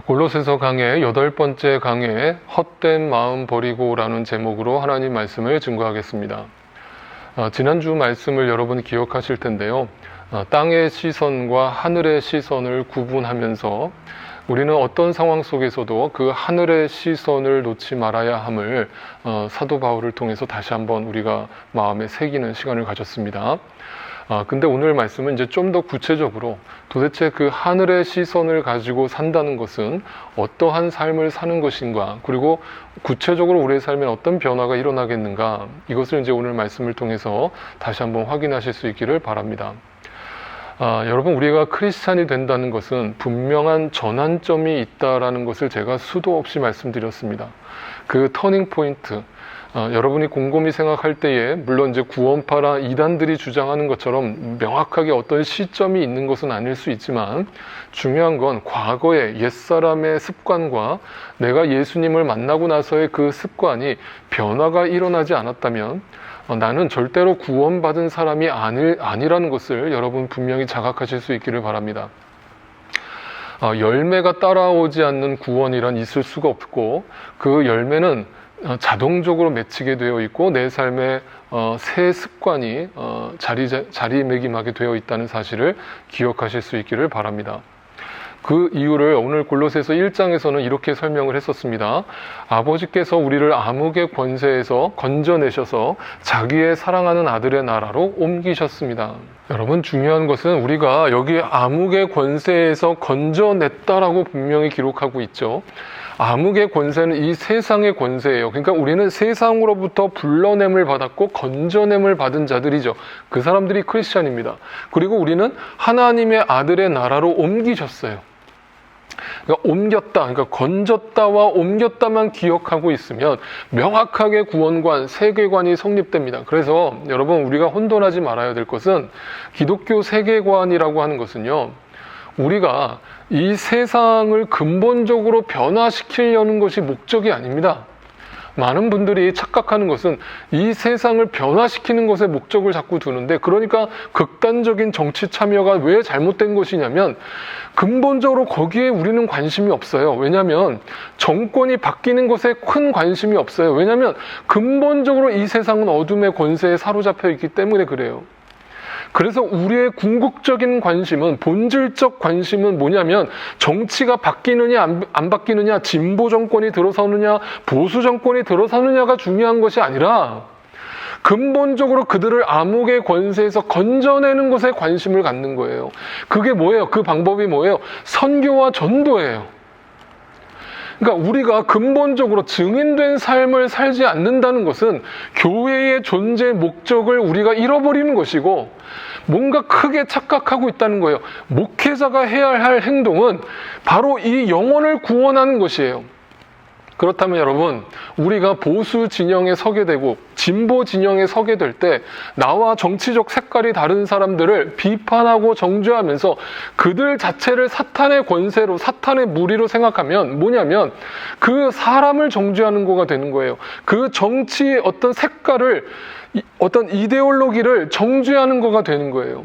골로새서 강의 8번째 강의 헛된 마음 버리고라는 제목으로 하나님 말씀을 증거하겠습니다. 지난주 말씀을 여러분 기억하실 텐데요. 땅의 시선과 하늘의 시선을 구분하면서 우리는 어떤 상황 속에서도 그 하늘의 시선을 놓지 말아야 함을 사도 바울을 통해서 다시 한번 우리가 마음에 새기는 시간을 가졌습니다. 근데 오늘 말씀은 이제 좀 더 구체적으로 도대체 그 하늘의 시선을 가지고 산다는 것은 어떠한 삶을 사는 것인가, 그리고 구체적으로 우리의 삶에 어떤 변화가 일어나겠는가, 이것을 이제 오늘 말씀을 통해서 다시 한번 확인하실 수 있기를 바랍니다. 여러분, 우리가 크리스찬이 된다는 것은 분명한 전환점이 있다라는 것을 제가 수도 없이 말씀드렸습니다. 그 터닝 포인트, 여러분이 곰곰이 생각할 때에 물론 이제 구원파라 이단들이 주장하는 것처럼 명확하게 어떤 시점이 있는 것은 아닐 수 있지만, 중요한 건 과거의 옛사람의 습관과 내가 예수님을 만나고 나서의 그 습관이 변화가 일어나지 않았다면 나는 절대로 구원받은 사람이 아니라는 것을 여러분 분명히 자각하실 수 있기를 바랍니다. 열매가 따라오지 않는 구원이란 있을 수가 없고, 그 열매는 자동적으로 맺히게 되어 있고 내 삶에 새 습관이 자리매김하게 되어 있다는 사실을 기억하실 수 있기를 바랍니다. 그 이유를 오늘 골로새서 1장에서는 이렇게 설명을 했었습니다. 아버지께서 우리를 암흑의 권세에서 건져내셔서 자기의 사랑하는 아들의 나라로 옮기셨습니다. 여러분, 중요한 것은 우리가 여기 암흑의 권세에서 건져냈다라고 분명히 기록하고 있죠. 암흑의 권세는 이 세상의 권세예요. 그러니까 우리는 세상으로부터 불러냄을 받았고 건져냄을 받은 자들이죠. 그 사람들이 크리스찬입니다. 그리고 우리는 하나님의 아들의 나라로 옮기셨어요. 그러니까 옮겼다, 그러니까 건졌다와 옮겼다만 기억하고 있으면 명확하게 구원관, 세계관이 성립됩니다. 그래서 여러분, 우리가 혼돈하지 말아야 될 것은 기독교 세계관이라고 하는 것은요, 우리가 이 세상을 근본적으로 변화시키려는 것이 목적이 아닙니다. 많은 분들이 착각하는 것은 이 세상을 변화시키는 것에 목적을 자꾸 두는데, 그러니까 극단적인 정치 참여가 왜 잘못된 것이냐면 근본적으로 거기에 우리는 관심이 없어요. 왜냐하면 정권이 바뀌는 것에 큰 관심이 없어요. 왜냐하면 근본적으로 이 세상은 어둠의 권세에 사로잡혀 있기 때문에 그래요. 그래서 우리의 궁극적인 관심은, 본질적 관심은 뭐냐면 정치가 바뀌느냐 안 바뀌느냐, 진보 정권이 들어서느냐 보수 정권이 들어서느냐가 중요한 것이 아니라 근본적으로 그들을 암흑의 권세에서 건져내는 것에 관심을 갖는 거예요. 그게 뭐예요? 그 방법이 뭐예요? 선교와 전도예요. 그러니까 우리가 근본적으로 증인된 삶을 살지 않는다는 것은 교회의 존재 목적을 우리가 잃어버리는 것이고, 뭔가 크게 착각하고 있다는 거예요. 목회자가 해야 할 행동은 바로 이 영혼을 구원하는 것이에요. 그렇다면 여러분, 우리가 보수 진영에 서게 되고 진보 진영에 서게 될 때 나와 정치적 색깔이 다른 사람들을 비판하고 정죄하면서 그들 자체를 사탄의 권세로, 사탄의 무리로 생각하면 뭐냐면 그 사람을 정죄하는 거가 되는 거예요. 그 정치의 어떤 색깔을, 어떤 이데올로기를 정죄하는 거가 되는 거예요.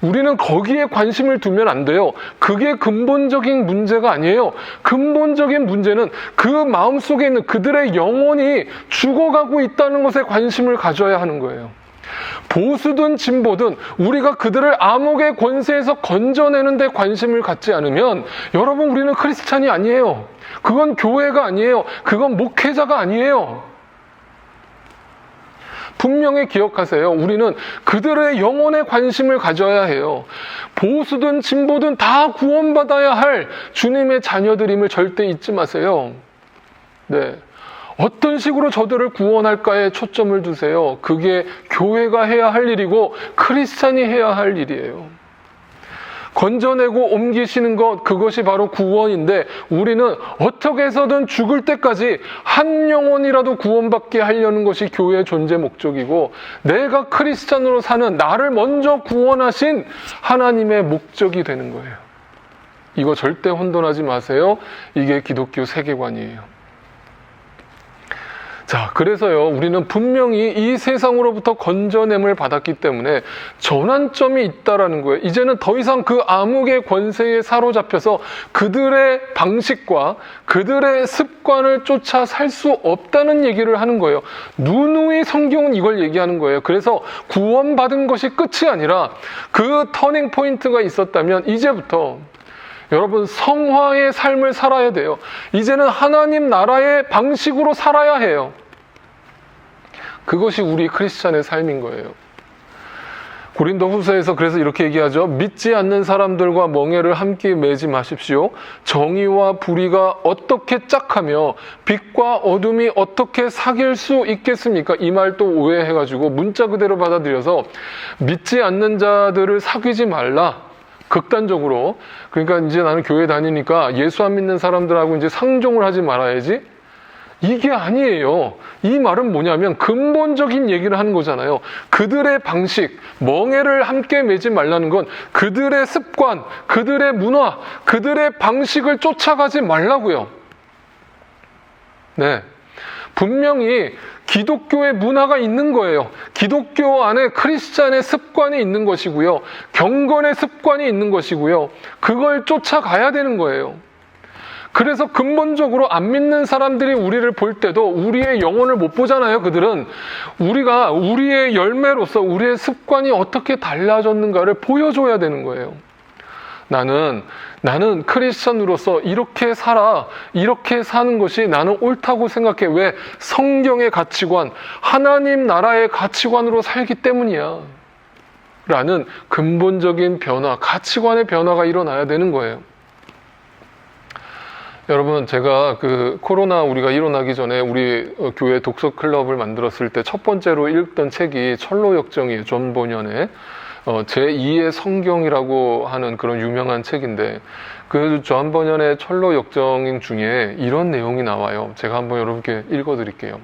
우리는 거기에 관심을 두면 안 돼요. 그게 근본적인 문제가 아니에요. 근본적인 문제는 그 마음속에 있는 그들의 영혼이 죽어가고 있다는 것에 관심을 가져야 하는 거예요. 보수든 진보든 우리가 그들을 암흑의 권세에서 건져내는 데 관심을 갖지 않으면 여러분, 우리는 크리스찬이 아니에요. 그건 교회가 아니에요. 그건 목회자가 아니에요. 분명히 기억하세요. 우리는 그들의 영혼에 관심을 가져야 해요. 보수든 진보든 다 구원받아야 할 주님의 자녀들임을 절대 잊지 마세요. 네. 어떤 식으로 저들을 구원할까에 초점을 두세요. 그게 교회가 해야 할 일이고 크리스찬이 해야 할 일이에요. 건져내고 옮기시는 것, 그것이 바로 구원인데, 우리는 어떻게 해서든 죽을 때까지 한 영혼이라도 구원받게 하려는 것이 교회의 존재 목적이고, 내가 크리스찬으로 사는 나를 먼저 구원하신 하나님의 목적이 되는 거예요. 이거 절대 혼돈하지 마세요. 이게 기독교 세계관이에요. 자, 그래서요, 우리는 분명히 이 세상으로부터 건져냄을 받았기 때문에 전환점이 있다라는 거예요. 이제는 더 이상 그 암흑의 권세에 사로잡혀서 그들의 방식과 그들의 습관을 쫓아 살 수 없다는 얘기를 하는 거예요. 누누이 성경은 이걸 얘기하는 거예요. 그래서 구원받은 것이 끝이 아니라 그 터닝 포인트가 있었다면 이제부터 여러분, 성화의 삶을 살아야 돼요. 이제는 하나님 나라의 방식으로 살아야 해요. 그것이 우리 크리스찬의 삶인 거예요. 고린도후서에서 그래서 이렇게 얘기하죠. 믿지 않는 사람들과 멍에를 함께 매지 마십시오. 정의와 불의가 어떻게 짝하며 빛과 어둠이 어떻게 사귈 수 있겠습니까? 이 말 또 오해해가지고 문자 그대로 받아들여서 믿지 않는 자들을 사귀지 말라. 극단적으로. 그러니까 이제 나는 교회 다니니까 예수 안 믿는 사람들하고 이제 상종을 하지 말아야지. 이게 아니에요. 이 말은 뭐냐면 근본적인 얘기를 하는 거잖아요. 그들의 방식, 멍에를 함께 매지 말라는 건 그들의 습관, 그들의 문화, 그들의 방식을 쫓아가지 말라고요. 네. 분명히 기독교의 문화가 있는 거예요. 기독교 안에 크리스찬의 습관이 있는 것이고요. 경건의 습관이 있는 것이고요. 그걸 쫓아가야 되는 거예요. 그래서 근본적으로 안 믿는 사람들이 우리를 볼 때도 우리의 영혼을 못 보잖아요. 그들은 우리가 우리의 열매로서 우리의 습관이 어떻게 달라졌는가를 보여줘야 되는 거예요. 나는 크리스천으로서 이렇게 살아, 이렇게 사는 것이 나는 옳다고 생각해. 왜? 성경의 가치관, 하나님 나라의 가치관으로 살기 때문이야. 라는 근본적인 변화, 가치관의 변화가 일어나야 되는 거예요. 여러분, 제가 코로나 우리가 일어나기 전에 우리 교회 독서 클럽을 만들었을 때 첫 번째로 읽던 책이 철로역정이에요. 존 버년의 제2의 성경이라고 하는 그런 유명한 책인데, 그 존 버년의 철로역정 중에 이런 내용이 나와요. 제가 한번 여러분께 읽어드릴게요.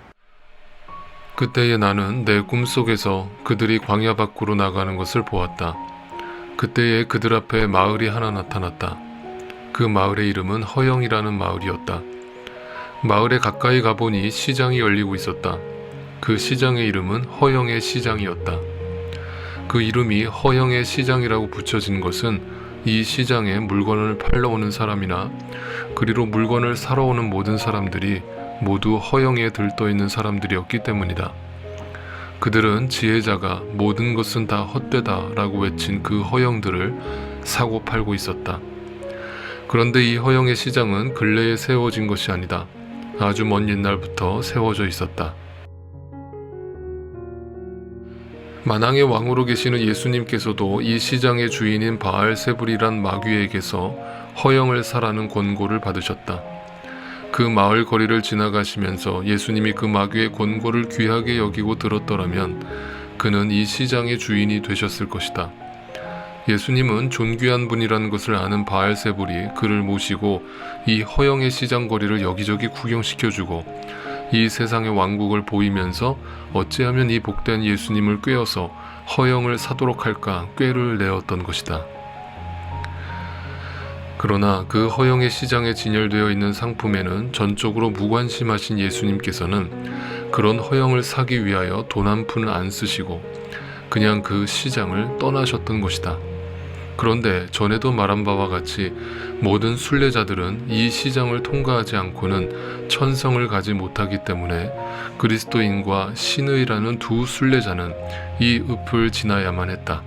그때에 나는 내 꿈속에서 그들이 광야 밖으로 나가는 것을 보았다. 그때에 그들 앞에 마을이 하나 나타났다. 그 마을의 이름은 허영이라는 마을이었다. 마을에 가까이 가보니 시장이 열리고 있었다. 그 시장의 이름은 허영의 시장이었다. 그 이름이 허영의 시장이라고 붙여진 것은 이 시장에 물건을 팔러 오는 사람이나 그리로 물건을 사러 오는 모든 사람들이 모두 허영에 들떠 있는 사람들이었기 때문이다. 그들은 지혜자가 모든 것은 다 헛되다 라고 외친 그 허영들을 사고 팔고 있었다. 그런데 이 허영의 시장은 근래에 세워진 것이 아니다. 아주 먼 옛날부터 세워져 있었다. 만왕의 왕으로 계시는 예수님께서도 이 시장의 주인인 바알세불이란 마귀에게서 허영을 사라는 권고를 받으셨다. 그 마을 거리를 지나가시면서 예수님이 그 마귀의 권고를 귀하게 여기고 들었더라면 그는 이 시장의 주인이 되셨을 것이다. 예수님은 존귀한 분이라는 것을 아는 바알세불이 그를 모시고 이 허영의 시장 거리를 여기저기 구경시켜주고 이 세상의 왕국을 보이면서 어찌하면 이 복된 예수님을 꿰어서 허영을 사도록 할까 꾀를 내었던 것이다. 그러나 그 허영의 시장에 진열되어 있는 상품에는 전적으로 무관심하신 예수님께서는 그런 허영을 사기 위하여 돈 한 푼을 안 쓰시고 그냥 그 시장을 떠나셨던 것이다. 그런데 전에도 말한 바와 같이 모든 순례자들은 이 시장을 통과하지 않고는 천성을 가지 못하기 때문에 그리스도인과 신의라는 두 순례자는 이 읍을 지나야만 했다.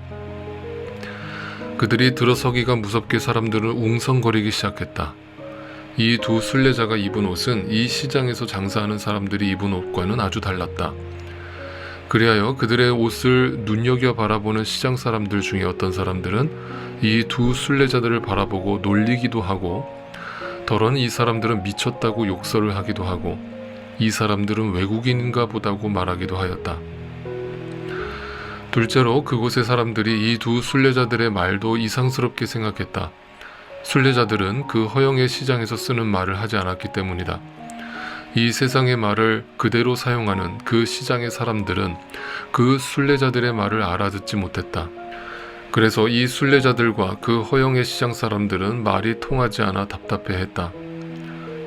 그들이 들어서기가 무섭게 사람들은 웅성거리기 시작했다. 이 두 순례자가 입은 옷은 이 시장에서 장사하는 사람들이 입은 옷과는 아주 달랐다. 그리하여 그들의 옷을 눈여겨 바라보는 시장 사람들 중에 어떤 사람들은 이 두 순례자들을 바라보고 놀리기도 하고 더러는 이 사람들은 미쳤다고 욕설을 하기도 하고 이 사람들은 외국인인가 보다고 말하기도 하였다. 둘째로 그곳의 사람들이 이 두 순례자들의 말도 이상스럽게 생각했다. 순례자들은 그 허영의 시장에서 쓰는 말을 하지 않았기 때문이다. 이 세상의 말을 그대로 사용하는 그 시장의 사람들은 그 순례자들의 말을 알아듣지 못했다. 그래서 이 순례자들과 그 허영의 시장 사람들은 말이 통하지 않아 답답해했다.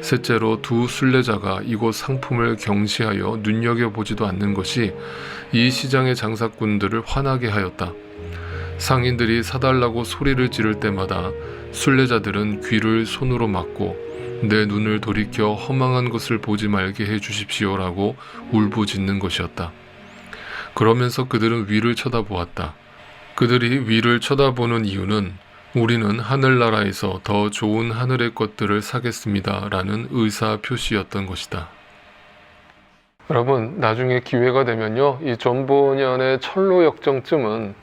셋째로 두 순례자가 이곳 상품을 경시하여 눈여겨보지도 않는 것이 이 시장의 장사꾼들을 화나게 하였다. 상인들이 사달라고 소리를 지를 때마다 순례자들은 귀를 손으로 막고 내 눈을 돌이켜 허망한 것을 보지 말게 해 주십시오라고 울부짖는 것이었다. 그러면서 그들은 위를 쳐다보았다. 그들이 위를 쳐다보는 이유는 우리는 하늘나라에서 더 좋은 하늘의 것들을 사겠습니다 라는 의사 표시였던 것이다. 여러분, 나중에 기회가 되면요, 이 존 보년의 철로 역정쯤은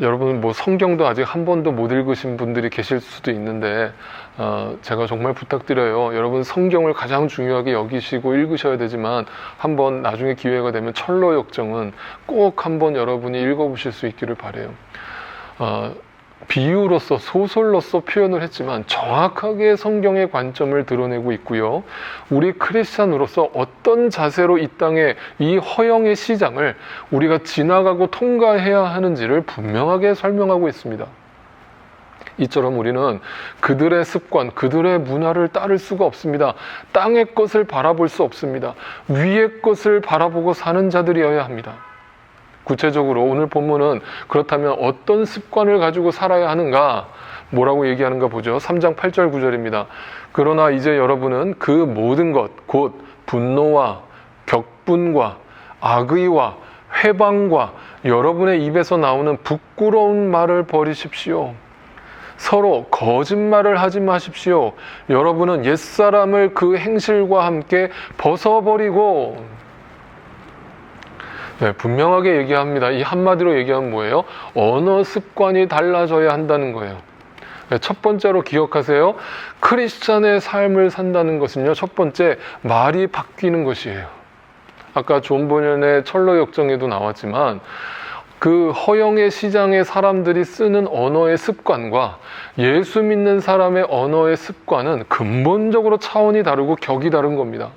여러분 뭐 성경도 아직 한 번도 못 읽으신 분들이 계실 수도 있는데 제가 정말 부탁드려요. 여러분 성경을 가장 중요하게 여기시고 읽으셔야 되지만 한번 나중에 기회가 되면 철로 역정은 꼭 한번 여러분이 읽어보실 수 있기를 바라요. 비유로서 소설로서 표현을 했지만 정확하게 성경의 관점을 드러내고 있고요. 우리 크리스찬으로서 어떤 자세로 이 땅에 이 허영의 시장을 우리가 지나가고 통과해야 하는지를 분명하게 설명하고 있습니다. 이처럼 우리는 그들의 습관, 그들의 문화를 따를 수가 없습니다. 땅의 것을 바라볼 수 없습니다. 위의 것을 바라보고 사는 자들이어야 합니다. 구체적으로 오늘 본문은 그렇다면 어떤 습관을 가지고 살아야 하는가? 뭐라고 얘기하는가 보죠. 3장 8절 9절입니다. 그러나 이제 여러분은 그 모든 것, 곧 분노와 격분과 악의와 회방과 여러분의 입에서 나오는 부끄러운 말을 버리십시오. 서로 거짓말을 하지 마십시오. 여러분은 옛사람을 그 행실과 함께 벗어버리고, 네, 분명하게 얘기합니다. 이 한마디로 얘기하면 뭐예요? 언어 습관이 달라져야 한다는 거예요. 네, 첫 번째로 기억하세요. 크리스찬의 삶을 산다는 것은요, 첫 번째, 말이 바뀌는 것이에요. 아까 존 보년의 철로 역정에도 나왔지만 그 허영의 시장의 사람들이 쓰는 언어의 습관과 예수 믿는 사람의 언어의 습관은 근본적으로 차원이 다르고 격이 다른 겁니다.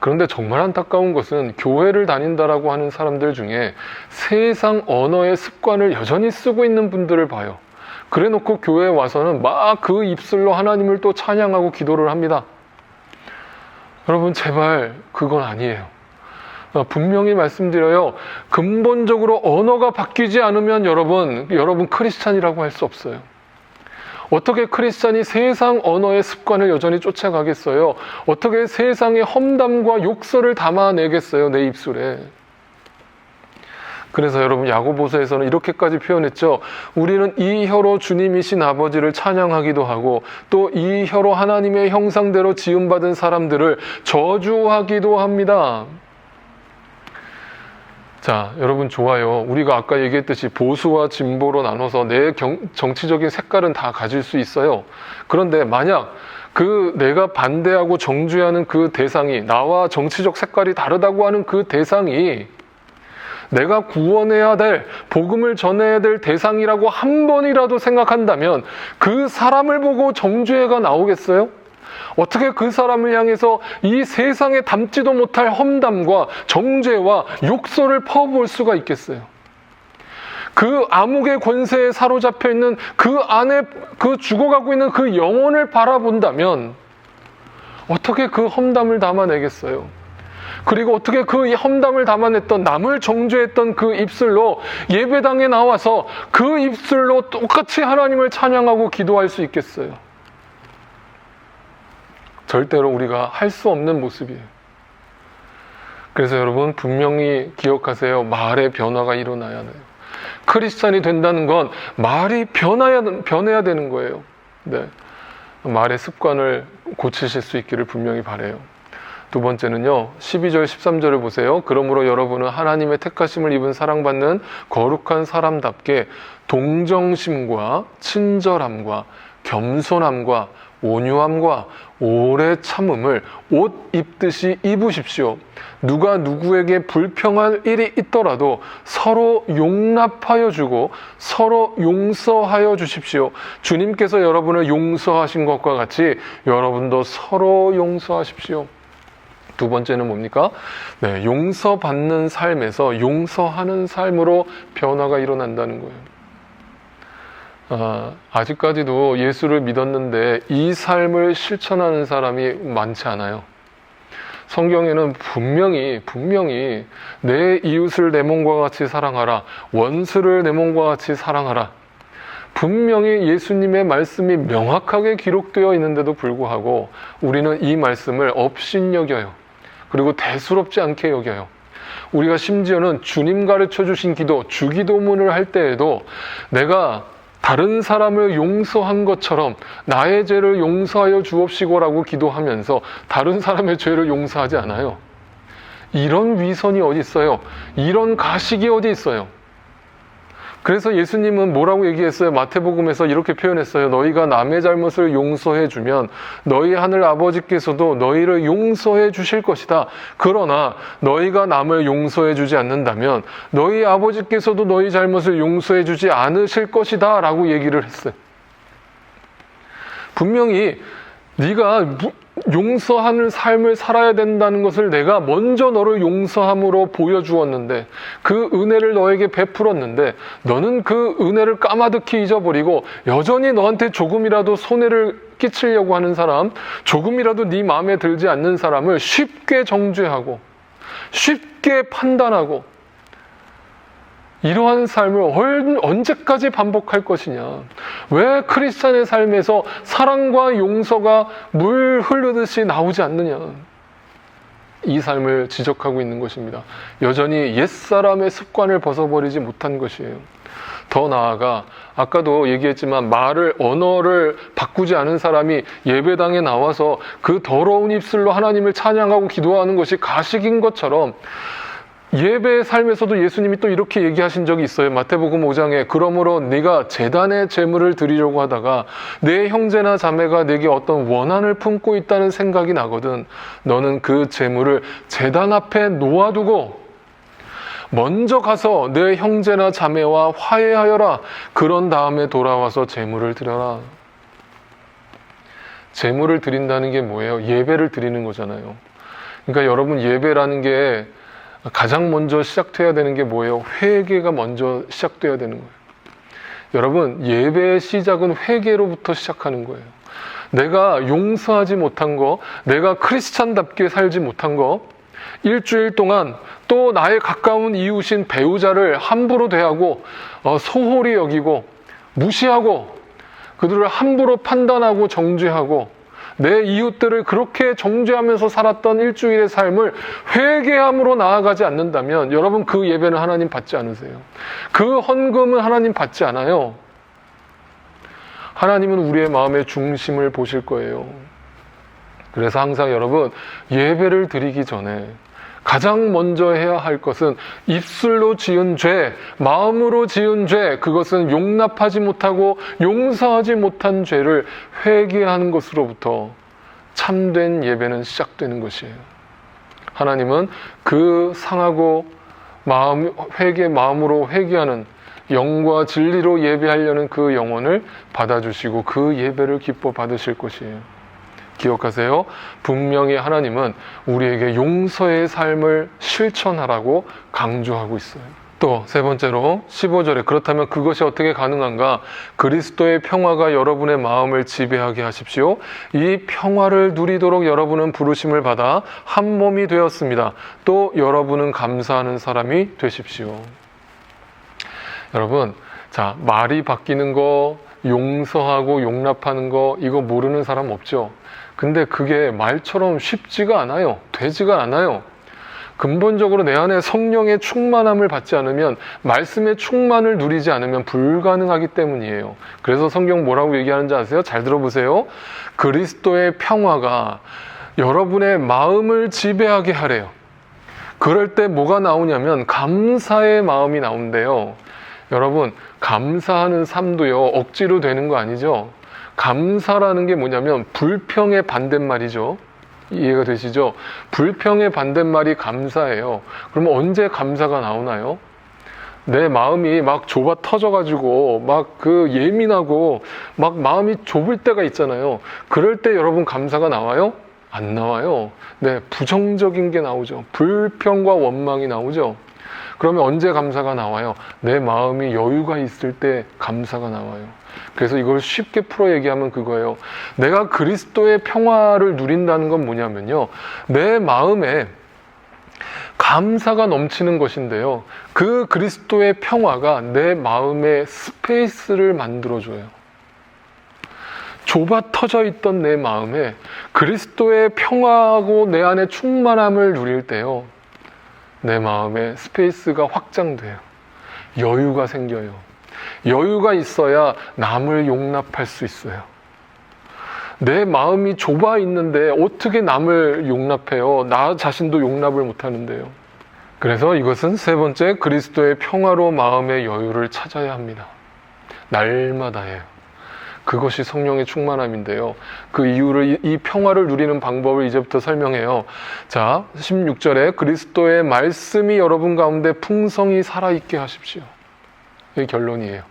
그런데 정말 안타까운 것은 교회를 다닌다라고 하는 사람들 중에 세상 언어의 습관을 여전히 쓰고 있는 분들을 봐요. 그래 놓고 교회에 와서는 막 그 입술로 하나님을 또 찬양하고 기도를 합니다. 여러분, 제발 그건 아니에요. 분명히 말씀드려요. 근본적으로 언어가 바뀌지 않으면 여러분 크리스찬이라고 할 수 없어요. 어떻게 크리스찬이 세상 언어의 습관을 여전히 쫓아가겠어요? 어떻게 세상의 험담과 욕설을 담아내겠어요, 내 입술에? 그래서 여러분 야고보서에서는 이렇게까지 표현했죠. 우리는 이 혀로 주님이신 아버지를 찬양하기도 하고 또 이 혀로 하나님의 형상대로 지음받은 사람들을 저주하기도 합니다. 자, 여러분 좋아요. 우리가 아까 얘기했듯이 보수와 진보로 나눠서 내 정치적인 색깔은 다 가질 수 있어요. 그런데 만약 내가 반대하고 정죄하는 그 대상이 나와 정치적 색깔이 다르다고 하는 그 대상이 내가 구원해야 될, 복음을 전해야 될 대상이라고 한 번이라도 생각한다면 그 사람을 보고 정죄가 나오겠어요? 어떻게 그 사람을 향해서 이 세상에 담지도 못할 험담과 정죄와 욕설을 퍼부을 수가 있겠어요? 그 암흑의 권세에 사로잡혀 있는 그 안에 죽어가고 있는 그 영혼을 바라본다면 어떻게 그 험담을 담아내겠어요? 그리고 어떻게 그 험담을 담아냈던, 남을 정죄했던 그 입술로 예배당에 나와서 그 입술로 똑같이 하나님을 찬양하고 기도할 수 있겠어요? 절대로 우리가 할 수 없는 모습이에요. 그래서 여러분 분명히 기억하세요. 말의 변화가 일어나야 돼요. 크리스찬이 된다는 건 말이 변해야 되는 거예요. 네. 말의 습관을 고치실 수 있기를 분명히 바라요. 두 번째는요, 12절 13절을 보세요. 그러므로 여러분은 하나님의 택하심을 입은 사랑받는 거룩한 사람답게 동정심과 친절함과 겸손함과 온유함과 오래 참음을 옷 입듯이 입으십시오. 누가 누구에게 불평할 일이 있더라도 서로 용납하여 주고 서로 용서하여 주십시오. 주님께서 여러분을 용서하신 것과 같이 여러분도 서로 용서하십시오. 두 번째는 뭡니까? 네, 용서받는 삶에서 용서하는 삶으로 변화가 일어난다는 거예요. 아직까지도 예수를 믿었는데 이 삶을 실천하는 사람이 많지 않아요. 성경에는 분명히 내 이웃을 내 몸과 같이 사랑하라, 원수를 내 몸과 같이 사랑하라, 분명히 예수님의 말씀이 명확하게 기록되어 있는데도 불구하고 우리는 이 말씀을 업신여겨요. 그리고 대수롭지 않게 여겨요. 우리가 심지어는 주님 가르쳐 주신 기도, 주기도문을 할 때에도 내가 다른 사람을 용서한 것처럼 나의 죄를 용서하여 주옵시고라고 기도하면서 다른 사람의 죄를 용서하지 않아요. 이런 위선이 어디 있어요? 이런 가식이 어디 있어요? 그래서 예수님은 뭐라고 얘기했어요? 마태복음에서 이렇게 표현했어요. 너희가 남의 잘못을 용서해 주면 너희 하늘 아버지께서도 너희를 용서해 주실 것이다. 그러나 너희가 남을 용서해 주지 않는다면 너희 아버지께서도 너희 잘못을 용서해 주지 않으실 것이다 라고 얘기를 했어요. 분명히 네가 용서하는 삶을 살아야 된다는 것을 내가 먼저 너를 용서함으로 보여주었는데, 그 은혜를 너에게 베풀었는데 너는 그 은혜를 까마득히 잊어버리고 여전히 너한테 조금이라도 손해를 끼치려고 하는 사람, 조금이라도 네 마음에 들지 않는 사람을 쉽게 정죄하고 쉽게 판단하고, 이러한 삶을 언제까지 반복할 것이냐? 왜 크리스찬의 삶에서 사랑과 용서가 물 흐르듯이 나오지 않느냐? 이 삶을 지적하고 있는 것입니다. 여전히 옛사람의 습관을 벗어버리지 못한 것이에요. 더 나아가 아까도 얘기했지만 언어를 바꾸지 않은 사람이 예배당에 나와서 그 더러운 입술로 하나님을 찬양하고 기도하는 것이 가식인 것처럼, 예배의 삶에서도 예수님이 또 이렇게 얘기하신 적이 있어요. 마태복음 5장에 그러므로 네가 제단에 제물을 드리려고 하다가 내 형제나 자매가 내게 어떤 원한을 품고 있다는 생각이 나거든 너는 그 제물을 제단 앞에 놓아두고 먼저 가서 내 형제나 자매와 화해하여라. 그런 다음에 돌아와서 제물을 드려라. 제물을 드린다는 게 뭐예요? 예배를 드리는 거잖아요. 그러니까 여러분, 예배라는 게 가장 먼저 시작돼야 되는 게 뭐예요? 회개가 먼저 시작돼야 되는 거예요. 여러분, 예배의 시작은 회개로부터 시작하는 거예요. 내가 용서하지 못한 거, 내가 크리스찬답게 살지 못한 거, 일주일 동안 또 나의 가까운 이웃인 배우자를 함부로 대하고 소홀히 여기고 무시하고 그들을 함부로 판단하고 정죄하고 내 이웃들을 그렇게 정죄하면서 살았던 일주일의 삶을 회개함으로 나아가지 않는다면 여러분, 그 예배는 하나님 받지 않으세요. 그 헌금은 하나님 받지 않아요. 하나님은 우리의 마음의 중심을 보실 거예요. 그래서 항상 여러분, 예배를 드리기 전에 가장 먼저 해야 할 것은 입술로 지은 죄, 마음으로 지은 죄, 그것은 용납하지 못하고 용서하지 못한 죄를 회개하는 것으로부터 참된 예배는 시작되는 것이에요. 하나님은 그 상하고 마음으로 회개하는 영과 진리로 예배하려는 그 영혼을 받아주시고 그 예배를 기뻐 받으실 것이에요. 기억하세요. 분명히 하나님은 우리에게 용서의 삶을 실천하라고 강조하고 있어요. 또 세 번째로 15절에 그렇다면 그것이 어떻게 가능한가? 그리스도의 평화가 여러분의 마음을 지배하게 하십시오. 이 평화를 누리도록 여러분은 부르심을 받아 한 몸이 되었습니다. 또 여러분은 감사하는 사람이 되십시오. 여러분, 자, 말이 바뀌는 거, 용서하고 용납하는 거, 이거 모르는 사람 없죠? 근데 그게 말처럼 쉽지가 않아요. 되지가 않아요. 근본적으로 내 안에 성령의 충만함을 받지 않으면, 말씀의 충만을 누리지 않으면 불가능하기 때문이에요. 그래서 성경 뭐라고 얘기하는지 아세요? 잘 들어보세요. 그리스도의 평화가 여러분의 마음을 지배하게 하래요. 그럴 때 뭐가 나오냐면 감사의 마음이 나온대요. 여러분, 감사하는 삶도요, 억지로 되는 거 아니죠? 감사라는 게 뭐냐면 불평의 반대말이죠. 이해가 되시죠? 불평의 반대말이 감사예요. 그럼 언제 감사가 나오나요? 내 마음이 막 좁아 터져가지고 막 예민하고 막 마음이 좁을 때가 있잖아요. 그럴 때 여러분 감사가 나와요? 안 나와요. 네, 부정적인 게 나오죠. 불평과 원망이 나오죠. 그러면 언제 감사가 나와요? 내 마음이 여유가 있을 때 감사가 나와요. 그래서 이걸 쉽게 풀어 얘기하면 그거예요. 내가 그리스도의 평화를 누린다는 건 뭐냐면요, 내 마음에 감사가 넘치는 것인데요, 그 그리스도의 평화가 내 마음에 스페이스를 만들어줘요. 좁아 터져 있던 내 마음에 그리스도의 평화하고 내 안에 충만함을 누릴 때요, 내 마음에 스페이스가 확장돼요. 여유가 생겨요. 여유가 있어야 남을 용납할 수 있어요. 내 마음이 좁아 있는데 어떻게 남을 용납해요? 나 자신도 용납을 못하는데요. 그래서 이것은 세 번째, 그리스도의 평화로 마음의 여유를 찾아야 합니다. 날마다예요. 그것이 성령의 충만함인데요. 그 이유를, 이 평화를 누리는 방법을 이제부터 설명해요. 자, 16절에 그리스도의 말씀이 여러분 가운데 풍성히 살아있게 하십시오. 이게 결론이에요.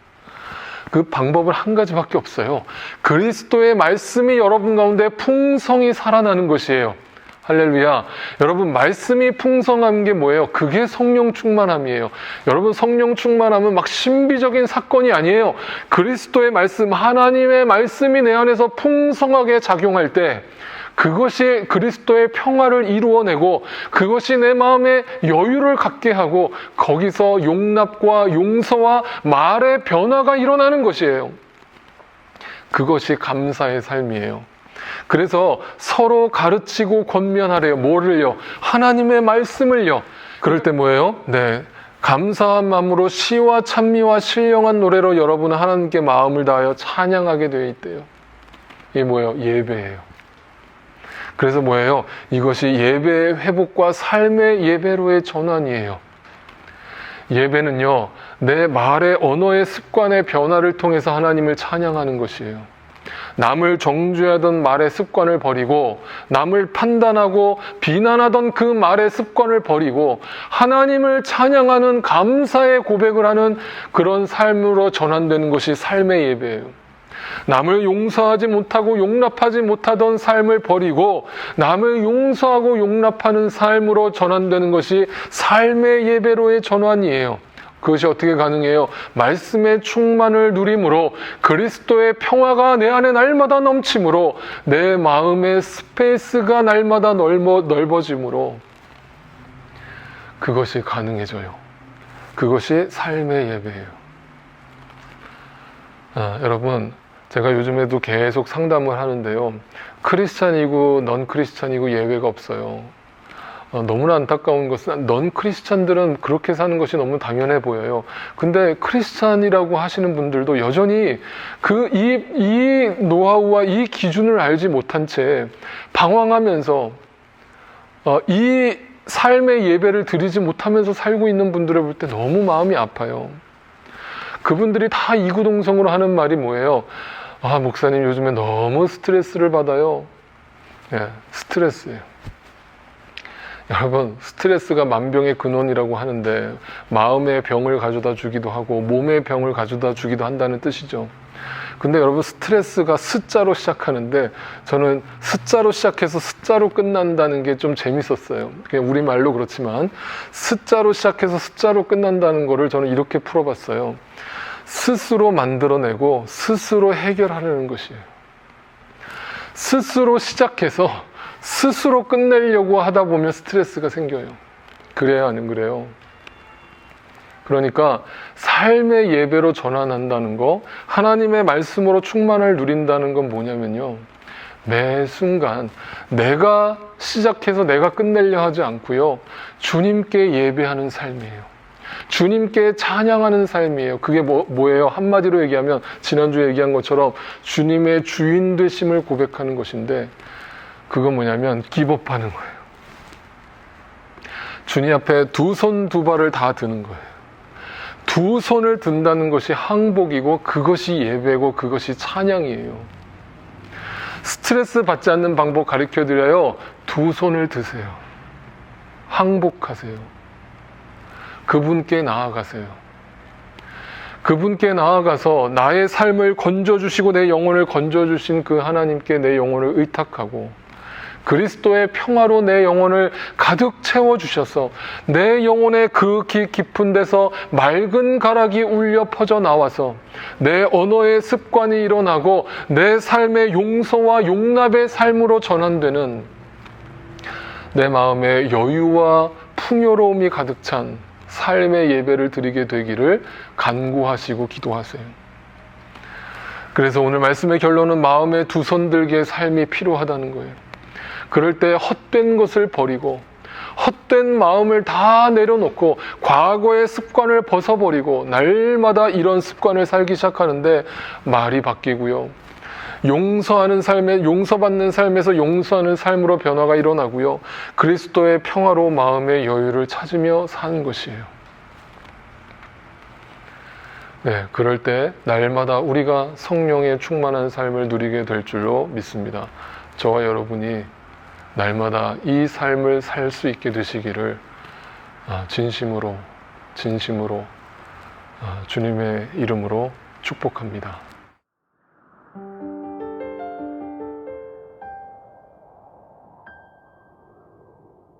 그 방법은 한 가지밖에 없어요. 그리스도의 말씀이 여러분 가운데 풍성히 살아나는 것이에요. 할렐루야. 여러분, 말씀이 풍성한 게 뭐예요? 그게 성령 충만함이에요. 여러분, 성령 충만함은 막 신비적인 사건이 아니에요. 그리스도의 말씀, 하나님의 말씀이 내 안에서 풍성하게 작용할 때 그것이 그리스도의 평화를 이루어내고 그것이 내 마음에 여유를 갖게 하고 거기서 용납과 용서와 말의 변화가 일어나는 것이에요. 그것이 감사의 삶이에요. 그래서 서로 가르치고 권면하래요. 뭐를요? 하나님의 말씀을요. 그럴 때 뭐예요? 네, 감사한 마음으로 시와 찬미와 신령한 노래로 여러분은 하나님께 마음을 다하여 찬양하게 되어 있대요. 이게 뭐예요? 예배예요. 그래서 뭐예요? 이것이 예배의 회복과 삶의 예배로의 전환이에요. 예배는요, 내 말의 언어의 습관의 변화를 통해서 하나님을 찬양하는 것이에요. 남을 정죄하던 말의 습관을 버리고 남을 판단하고 비난하던 그 말의 습관을 버리고 하나님을 찬양하는 감사의 고백을 하는 그런 삶으로 전환되는 것이 삶의 예배예요. 남을 용서하지 못하고 용납하지 못하던 삶을 버리고 남을 용서하고 용납하는 삶으로 전환되는 것이 삶의 예배로의 전환이에요. 그것이 어떻게 가능해요? 말씀의 충만을 누림으로 그리스도의 평화가 내 안에 날마다 넘침으로 내 마음의 스페이스가 날마다 넓어짐으로 그것이 가능해져요. 그것이 삶의 예배예요. 여러분, 제가 요즘에도 계속 상담을 하는데요, 크리스찬이고 넌 크리스찬이고 예외가 없어요. 너무나 안타까운 것은 넌 크리스찬들은 그렇게 사는 것이 너무 당연해 보여요. 근데 크리스찬이라고 하시는 분들도 여전히 이 노하우와 이 기준을 알지 못한 채 방황하면서 이 삶의 예배를 드리지 못하면서 살고 있는 분들을 볼 때 너무 마음이 아파요. 그분들이 다 이구동성으로 하는 말이 뭐예요? 아, 목사님 요즘에 너무 스트레스를 받아요. 네, 스트레스예요. 여러분, 스트레스가 만병의 근원이라고 하는데 마음의 병을 가져다 주기도 하고 몸의 병을 가져다 주기도 한다는 뜻이죠. 근데 여러분, 스트레스가 스자로 시작하는데 저는 스자로 시작해서 스자로 끝난다는 게 좀 재밌었어요. 그냥 우리말로 그렇지만 스자로 시작해서 스자로 끝난다는 거를 저는 이렇게 풀어봤어요. 스스로 만들어내고 스스로 해결하려는 것이에요. 스스로 시작해서 스스로 끝내려고 하다 보면 스트레스가 생겨요. 그래요, 안 그래요? 그러니까 삶의 예배로 전환한다는 거, 하나님의 말씀으로 충만을 누린다는 건 뭐냐면요, 매 순간 내가 시작해서 내가 끝내려 하지 않고요, 주님께 예배하는 삶이에요. 주님께 찬양하는 삶이에요. 그게 뭐예요? 한마디로 얘기하면 지난주에 얘기한 것처럼 주님의 주인 되심을 고백하는 것인데, 그건 뭐냐면 기법하는 거예요. 주님 앞에 두 손 두 발을 다 드는 거예요. 두 손을 든다는 것이 항복이고 그것이 예배고 그것이 찬양이에요. 스트레스 받지 않는 방법 가르쳐드려요. 두 손을 드세요. 항복하세요. 그분께 나아가세요. 그분께 나아가서 나의 삶을 건져주시고 내 영혼을 건져주신 그 하나님께 내 영혼을 의탁하고 그리스도의 평화로 내 영혼을 가득 채워주셔서 내 영혼의 그 깊은 데서 맑은 가락이 울려 퍼져 나와서 내 언어의 습관이 일어나고 내 삶의 용서와 용납의 삶으로 전환되는 내 마음에 여유와 풍요로움이 가득 찬 삶의 예배를 드리게 되기를 간구하시고 기도하세요. 그래서 오늘 말씀의 결론은 마음에 두 손 들기의 삶이 필요하다는 거예요. 그럴 때 헛된 것을 버리고 헛된 마음을 다 내려놓고 과거의 습관을 벗어버리고 날마다 이런 습관을 살기 시작하는데 말이 바뀌고요. 용서하는 삶에, 용서받는 삶에서 용서하는 삶으로 변화가 일어나고요. 그리스도의 평화로운 마음의 여유를 찾으며 사는 것이에요. 네, 그럴 때 날마다 우리가 성령의 충만한 삶을 누리게 될 줄로 믿습니다. 저와 여러분이 날마다 이 삶을 살 수 있게 되시기를 진심으로 주님의 이름으로 축복합니다.